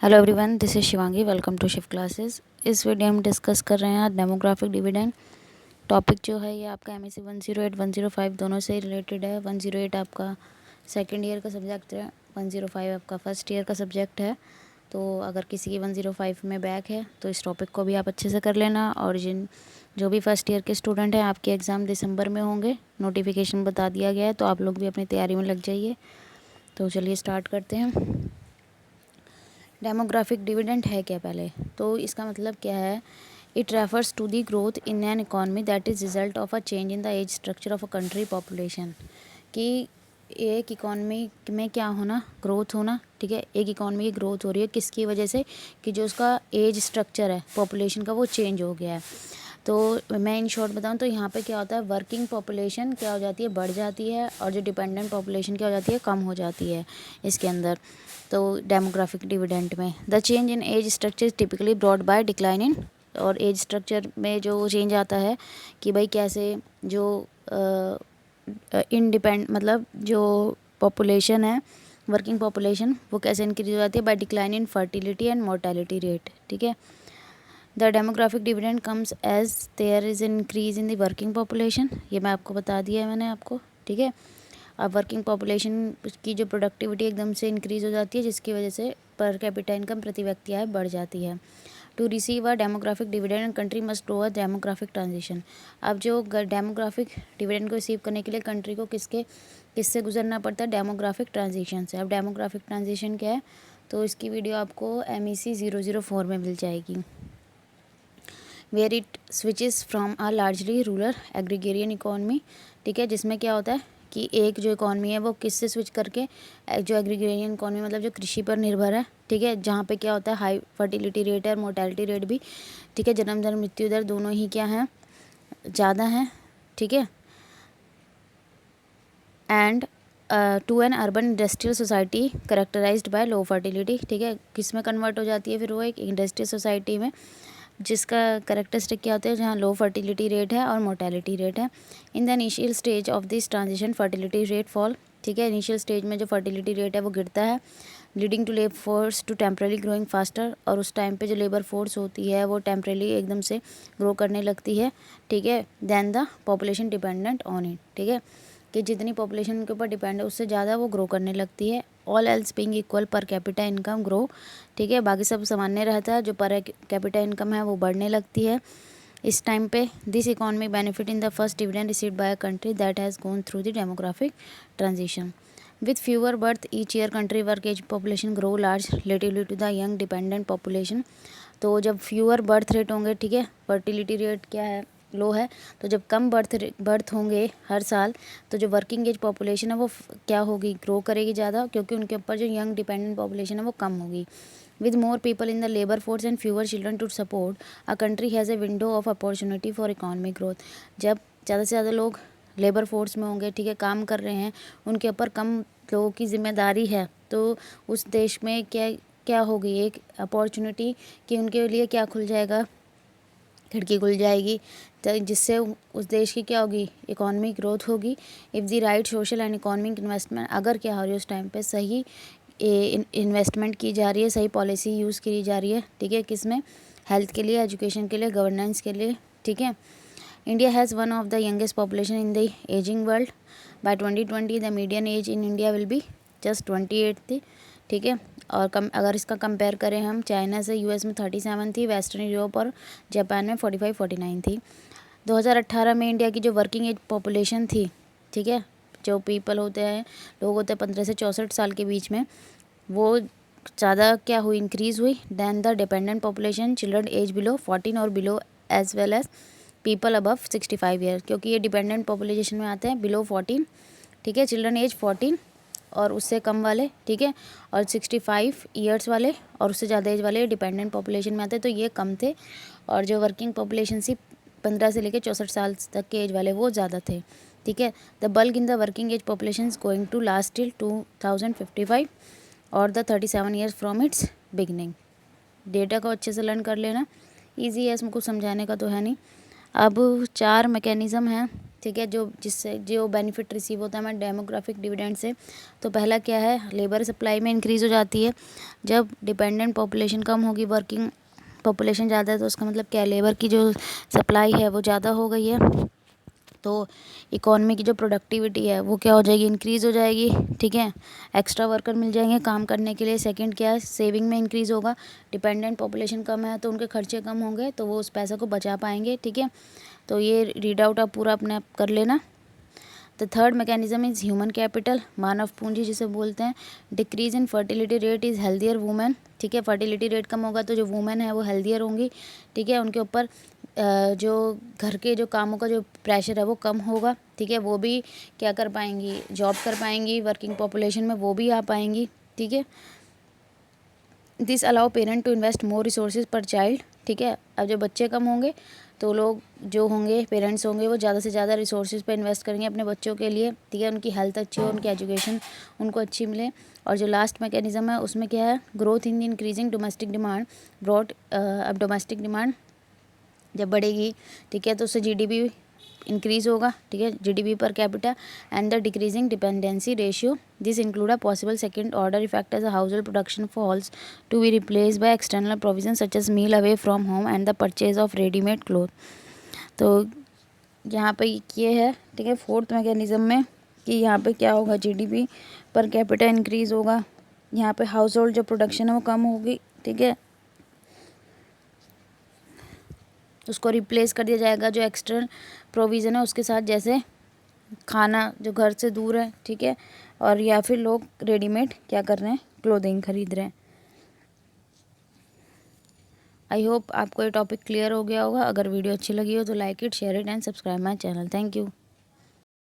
Hello everyone, this is Shivangi. Welcome to shift classes. इस video में हम डिस्कस कर रहे हैं डेमोग्राफिक डिविडेंड। टॉपिक जो है ये आपका MSc 108 105 दोनों से रिलेटेड है। 108 आपका सेकंड ईयर का सब्जेक्ट है, 105 आपका फर्स्ट ईयर का सब्जेक्ट है। तो अगर किसी की 105 में बैक है तो इस टॉपिक को भी आप अच्छे से कर लेना। और जो भी फर्स्ट ईयर के स्टूडेंट हैं, आपके एग्ज़ाम दिसंबर में होंगे, नोटिफिकेशन बता दिया गया है, तो आप लोग भी अपनी तैयारी में लग जाइए। तो चलिए स्टार्ट करते हैं। डेमोग्राफिक डिविडेंड है क्या पहले तो इसका मतलब क्या है? It refers to the growth in an economy that is result of a change in the age structure of a country population. कि एक इकॉनमी में क्या होना, ग्रोथ होना। ठीक है, एक इकॉनमी की ग्रोथ हो रही है किसकी वजह से? कि जो उसका एज स्ट्रक्चर है पॉपुलेशन का वो चेंज हो गया है। तो मैं इन शॉर्ट बताऊं तो यहाँ पे क्या होता है, वर्किंग पॉपुलेशन क्या हो जाती है, बढ़ जाती है, और जो डिपेंडेंट पॉपुलेशन क्या हो जाती है, कम हो जाती है इसके अंदर। तो डेमोग्राफिक डिविडेंड में the change in age structure is typically brought by decline in, और एज स्ट्रक्चर में जो चेंज आता है कि भाई कैसे जो मतलब जो पॉपुलेशन है, वर्किंग पॉपुलेशन, वो कैसे इंक्रीज हो जाती है by decline in fertility and mortality rate. ठीक है, the demographic dividend comes as there is increase in the working population. ये मैं आपको बता दिया है मैंने आपको। ठीक है, अब वर्किंग पॉपुलेशन की जो प्रोडक्टिविटी एकदम से इंक्रीज हो जाती है, जिसकी वजह से पर कैपिटा इनकम प्रति व्यक्ति आय बढ़ जाती है। To receive a demographic dividend country must go a demographic transition. अब जो डेमोग्राफिक डिविडेंड को रिसीव करने के लिए कंट्री को किससे गुजरना पड़ता है? डेमोग्राफिक ट्रांजिशन से। अब डेमोग्राफिक ट्रांजिशन क्या है तो इसकी वीडियो आपको MEC 004 में मिल जाएगी, where it switches from a largely rural agrarian economy. ठीक है, जिसमें क्या होता है कि एक जो इकॉनमी है वो किससे स्विच करके, जो एग्रीगेरियन इकॉनमी मतलब जो कृषि पर निर्भर है। ठीक है, जहाँ पे क्या होता है, हाई फर्टिलिटी रेट है और मोर्टेलिटी रेट भी। ठीक है, जन्म दर मृत्यु दर दोनों ही क्या हैं, ज़्यादा हैं। ठीक है, and to an urban industrial society characterized by low fertility. ठीक है, किस में कन्वर्ट हो जाती है फिर वो? एक इंडस्ट्रियल सोसाइटी में, जिसका करेक्टरिस्टिक क्या होता है, जहाँ लो फर्टिलिटी रेट है और मोर्टेलिटी रेट है। In the initial stage of this transition fertility rate fall. ठीक है, इनिशियल स्टेज में जो फर्टिलिटी रेट है वो गिरता है, leading to labour force to temporarily growing faster. और उस टाइम पे जो लेबर फोर्स होती है वो टेम्परली एकदम से ग्रो करने लगती है। ठीक है, then the population dependent on it. ठीक है, कि जितनी पॉपुलेशन उनके ऊपर डिपेंड है उससे ज़्यादा वो ग्रो करने लगती है। All else being equal per capita income grow. ठीक है, बाकी सब सामान्य रहता है, जो पर कैपिटा इनकम है वो बढ़ने लगती है इस टाइम पे। This economy benefit in the first dividend received by a country that has gone through the demographic transition. With fewer birth each year country work age population grow large relatively to the young dependent population. तो जब fewer birth rate होंगे, ठीक है, fertility rate क्या है, लो है, तो जब कम बर्थ होंगे हर साल, तो जो वर्किंग एज पॉपुलेशन है वो क्या होगी, ग्रो करेगी ज़्यादा, क्योंकि उनके ऊपर जो यंग डिपेंडेंट पॉपुलेशन है वो कम होगी। With more people in the labour force and fewer children to support, a country has a window of opportunity for economic growth. जब ज़्यादा से ज़्यादा लोग लेबर फोर्स में होंगे, ठीक है, काम कर रहे हैं, उनके ऊपर कम लोगों की जिम्मेदारी है, तो उस देश में क्या क्या होगी, एक अपॉर्चुनिटी कि उनके लिए क्या खुल जाएगा, खिड़की खुल जाएगी, तो जिससे उस देश की क्या होगी, इकॉनमिक ग्रोथ होगी। If the right social and economic investment, अगर क्या हो रही है उस टाइम पे सही इन्वेस्टमेंट की जा रही है, सही पॉलिसी यूज़ की जा रही है। ठीक है, किस में? हेल्थ के लिए, एजुकेशन के लिए, गवर्नेंस के लिए। ठीक है, India has one of the youngest population in the ageing world. By 2020 the median age in India will be just 28 थी। ठीक है, और अगर इसका कंपेयर करें हम चाइना से, US में 37 थी, वेस्टर्न यूरोप और जापान में 45-49 थी। 2018 में इंडिया की जो वर्किंग एज पॉपुलेशन थी, ठीक है, जो पीपल होते हैं, लोग होते हैं 15 से 64 साल के बीच में, वो ज़्यादा क्या हुई, इंक्रीज़ हुई than the dependent population, children age below 14 और below as well as people above 65 year, क्योंकि ये डिपेंडेंट पॉपुलेशन में आते हैं बिलो 14। ठीक है, चिल्ड्रन एज 14 और उससे कम वाले, ठीक है, और 65 ईयर्स वाले और उससे ज़्यादा एज वाले डिपेंडेंट पॉपुलेशन में आते हैं, तो ये कम थे। और जो वर्किंग पॉपुलेशन सी 15 से लेकर 64 साल तक के एज वाले वो ज़्यादा थे। ठीक है, the bulk in the working age population is going to last till 2055 और the 37 years from its beginning. Data को अच्छे से लर्न कर लेना, ईजी है, इसमें कुछ समझाने का तो है नहीं। अब 4 मैकेनिज़्म हैं ठीक है, जिससे जो बेनिफिट रिसीव होता है हमारे डेमोग्राफिक डिविडेंड से। तो पहला क्या है, लेबर सप्लाई में इंक्रीज़ हो जाती है। जब डिपेंडेंट पॉपुलेशन कम होगी, वर्किंग पॉपुलेशन ज़्यादा है, तो उसका मतलब क्या है, लेबर की जो सप्लाई है वो ज़्यादा हो गई है, तो इकॉनमी की जो प्रोडक्टिविटी है वो क्या हो जाएगी, इंक्रीज़ हो जाएगी। ठीक है, एक्स्ट्रा वर्कर मिल जाएंगे काम करने के लिए। सेकंड क्या है, सेविंग में इंक्रीज़ होगा। डिपेंडेंट पॉपुलेशन कम है तो उनके खर्चे कम होंगे, तो वो उस पैसे को बचा पाएंगे। ठीक है, तो ये रीड आउट आप पूरा अपने आप कर लेना। The third mechanism is human capital, मानव पूंजी जिसे बोलते हैं। Decrease in fertility rate is healthier women. ठीक है, फर्टिलिटी रेट कम होगा तो जो वुमेन है वो हेल्दियर होंगी। ठीक है, उनके ऊपर जो घर के जो कामों का जो प्रेशर है वो कम होगा। ठीक है, वो भी क्या कर पाएंगी, जॉब कर पाएंगी, वर्किंग पॉपुलेशन में वो भी आ पाएंगी। ठीक है, this allow parent to invest more resources per child. ठीक है, अब जो बच्चे कम होंगे तो लोग जो होंगे, पेरेंट्स होंगे, वो ज़्यादा से ज़्यादा रिसोर्सेज पर इन्वेस्ट करेंगे अपने बच्चों के लिए। ठीक है, उनकी हेल्थ अच्छी हो, उनकी एजुकेशन उनको अच्छी मिले। और जो लास्ट मैकेनिज्म है उसमें क्या है, growth in increasing domestic demand broad. अब डोमेस्टिक डिमांड जब बढ़ेगी, ठीक है, तो उससे जीडीपी इंक्रीज होगा। ठीक है, GDP per capita and the decreasing dependency ratio. This include a possible second order effect as a household production falls to be replace by external provision such as meal away from home and the purchase of readymade cloth. तो यहाँ पे ये है। ठीक है, fourth mechanism में कि यहाँ पे क्या होगा, जीडीपी पर कैपिटा इंक्रीज होगा, यहाँ पे हाउस होल्ड जो प्रोडक्शन है वो कम होगी। ठीक है, उसको रिप्लेस कर दिया जाएगा जो एक्सटर्नल प्रोविज़न है उसके साथ, जैसे खाना जो घर से दूर है। ठीक है, और या फिर लोग रेडीमेड क्या कर रहे हैं, क्लोथिंग खरीद रहे हैं। आई होप आपको ये टॉपिक क्लियर हो गया होगा। अगर वीडियो अच्छी लगी हो तो like it, share it and subscribe my channel. Thank you.